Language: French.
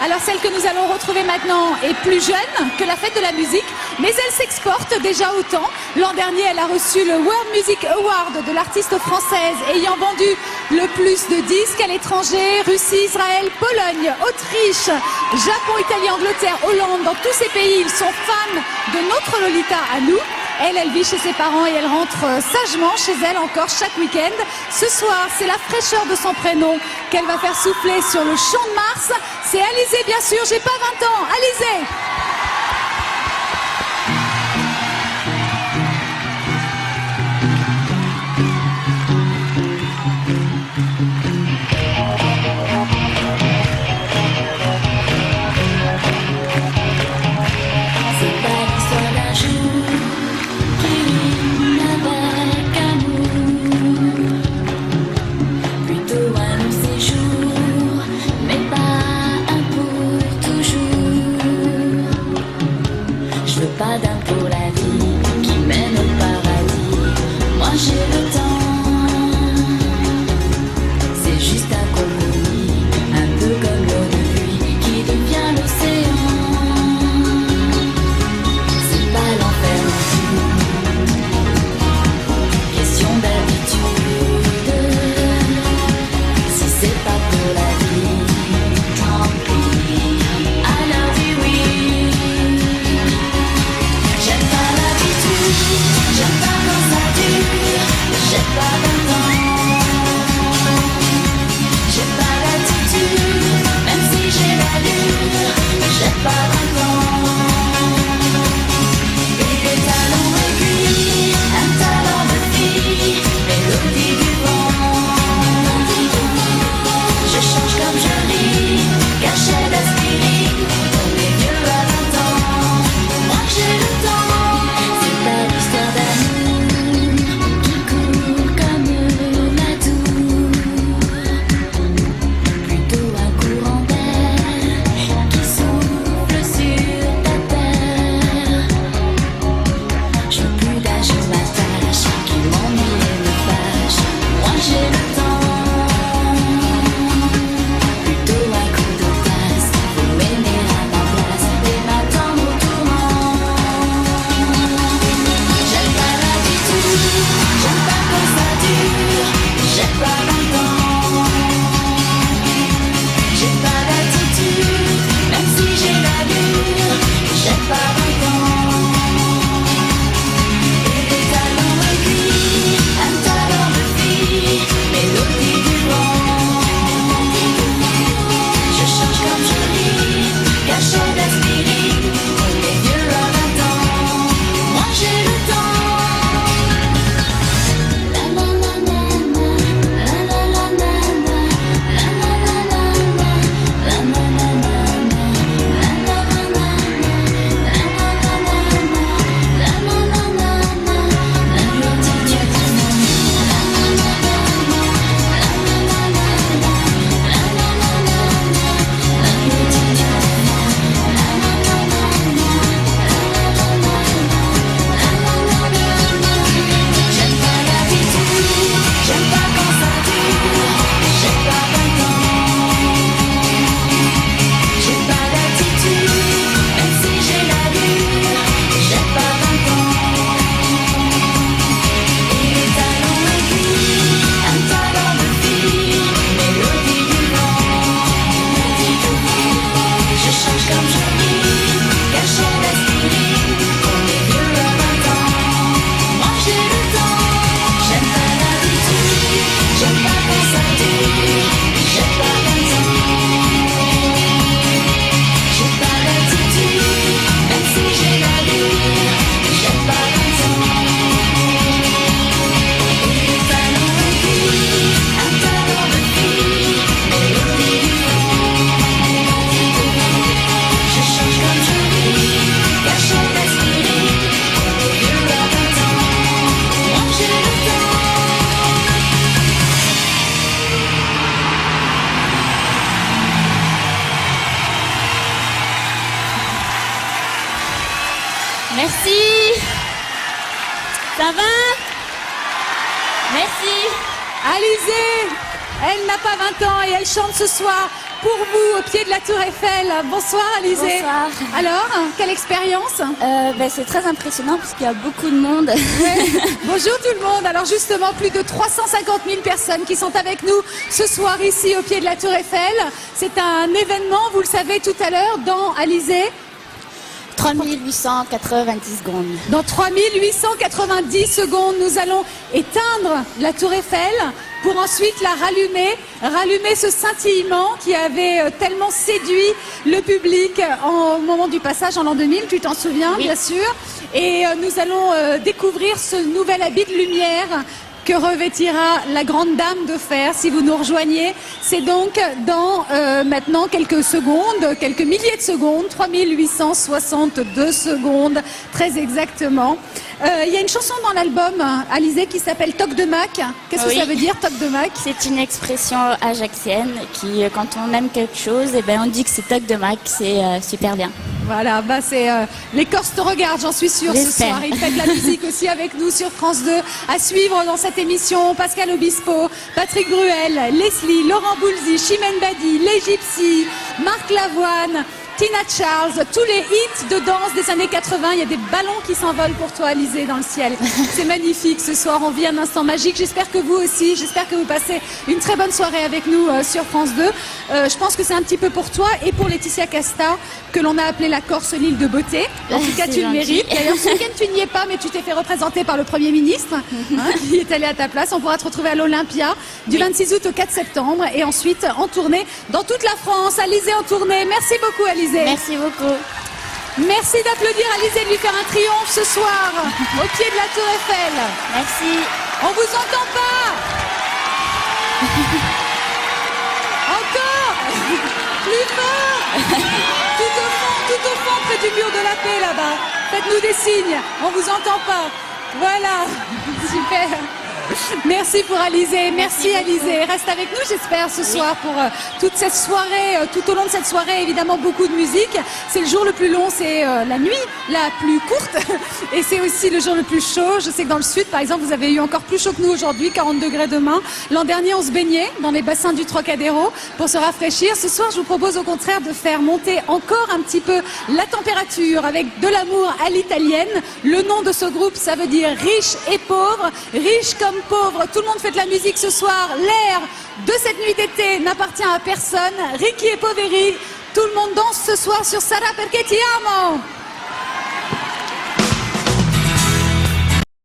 Alors celle que nous allons retrouver maintenant est plus jeune que la fête de la musique, mais elle s'exporte déjà autant. L'an dernier, elle a reçu le World Music Award de l'artiste française ayant vendu le plus de disques à l'étranger. Russie, Israël, Pologne, Autriche, Japon, Italie, Angleterre, Hollande. Dans tous ces pays, ils sont fans de notre Lolita à nous. Elle vit chez ses parents et elle rentre sagement chez elle encore chaque week-end. Ce soir, c'est la fraîcheur de son prénom qu'elle va faire souffler sur le Champ de Mars. C'est Alizée, bien sûr, j'ai pas 20 ans. Alizée! Pas d'un pour la vie qui mène au paradis. Moi j'ai le temps, c'est juste un compromis, un peu comme l'eau de pluie qui devient l'océan. C'est pas l'enfer non plus, question d'habitude. Si c'est pas pour la vie, tant pis. Alors dis oui. J'aime pas quand ça dure, j'ai pas le temps. J'ai pas l'attitude, même si j'ai l'allure, j'ai pas le temps. Et des talons aiguilles, un talent de fille, mélodie du vent. Je change comme je ris, cachet d'aspirine, on est vieux à 20 ans. Moi j'ai le temps. L'histoire d'amour qui coule comme la Dour, plutôt un courant d'air qui souffle sur ta terre. Je veux plus d'agir ma tâche qui m'ennuie et me fâche. Moi j'ai le temps, plutôt un coup de tasse, faut m'aimer à ma place et m'attendre au tournant. J'aime pas quand ça dure, j'ai pas le temps. J'ai pas d'attitude, même si j'ai l'allure, j'ai pas le temps. Et des talons aiguilles, un talent de fille, mélodie du vent. Je change comme je ris, cachet d'aspirine, on est vieux à 20 ans. Moi j'ai le temps. Merci. Ça va? Merci. Alizée, elle n'a pas 20 ans et elle chante ce soir pour vous au pied de la Tour Eiffel. Bonsoir Alizé. Bonsoir. Alors, quelle expérience? C'est très impressionnant parce qu'il y a beaucoup de monde. Ouais. Bonjour tout le monde. Alors justement, plus de 350 000 personnes qui sont avec nous ce soir ici au pied de la Tour Eiffel. C'est un événement, vous le savez tout à l'heure, dans Alizé. 3890 secondes. Dans 3890 secondes, nous allons éteindre la Tour Eiffel pour ensuite la rallumer ce scintillement qui avait tellement séduit le public au moment du passage en l'an 2000, tu t'en souviens, Oui. bien sûr. Et nous allons découvrir ce nouvel habit de lumière que revêtira la grande dame de fer si vous nous rejoignez. C'est donc dans maintenant quelques secondes, quelques milliers de secondes, 3862 secondes très exactement. Il y a une chanson dans l'album, Alizé, qui s'appelle Toc de Mac. Qu'est-ce que Oui. ça veut dire, Toc de Mac? C'est une expression ajaxienne qui, quand on aime quelque chose, on dit que c'est toc de mac, c'est super bien. Voilà, c'est les Corses te regardent, j'en suis sûre ce J'espère. soir. Ils fêtent la musique aussi avec nous sur France 2. À suivre dans cette émission, Pascal Obispo, Patrick Bruel, Leslie, Laurent Boulzy, Chimène Badi, Les Gypsies, Marc Lavoine, Tina Charles, tous les hits de danse des années 80. Il y a des ballons qui s'envolent pour toi, Alizé, dans le ciel. C'est magnifique ce soir, on vit un instant magique. J'espère que vous aussi, j'espère que vous passez une très bonne soirée avec nous sur France 2. Je pense que c'est un petit peu pour toi et pour Laetitia Casta que l'on a appelé la Corse l'île de beauté. En tout cas, C'est tu le gentil. mérites. D'ailleurs, ce week-end, tu n'y es pas, mais tu t'es fait représenter par le Premier ministre qui est allé à ta place. On pourra te retrouver à l'Olympia du 26 août au 4 septembre et ensuite en tournée dans toute la France. Alizé en tournée. Merci beaucoup, Alizé. Merci beaucoup. Merci d'applaudir Alizé, de lui faire un triomphe ce soir au pied de la Tour Eiffel. Merci. On vous entend pas. Encore. Plus fort. Tout au fond, près du mur de la paix là-bas. Faites-nous des signes. On vous entend pas. Voilà. Super. Merci pour Alizé, merci Alizé. Reste avec nous, j'espère, ce soir pour toute cette soirée, tout au long de cette soirée, évidemment beaucoup de musique. C'est le jour le plus long, c'est la nuit la plus courte et c'est aussi le jour le plus chaud. Je sais que dans le sud, par exemple, vous avez eu encore plus chaud que nous aujourd'hui, 40 degrés demain. L'an dernier, on se baignait dans les bassins du Trocadéro pour se rafraîchir. Ce soir, je vous propose au contraire de faire monter encore un petit peu la température avec de l'amour à l'italienne. Le nom de ce groupe, ça veut dire riche et pauvre, riche comme pauvre, tout le monde fait de la musique ce soir. L'air de cette nuit d'été n'appartient à personne. Ricky et Poveri, tout le monde danse ce soir sur Sarà perché ti amo.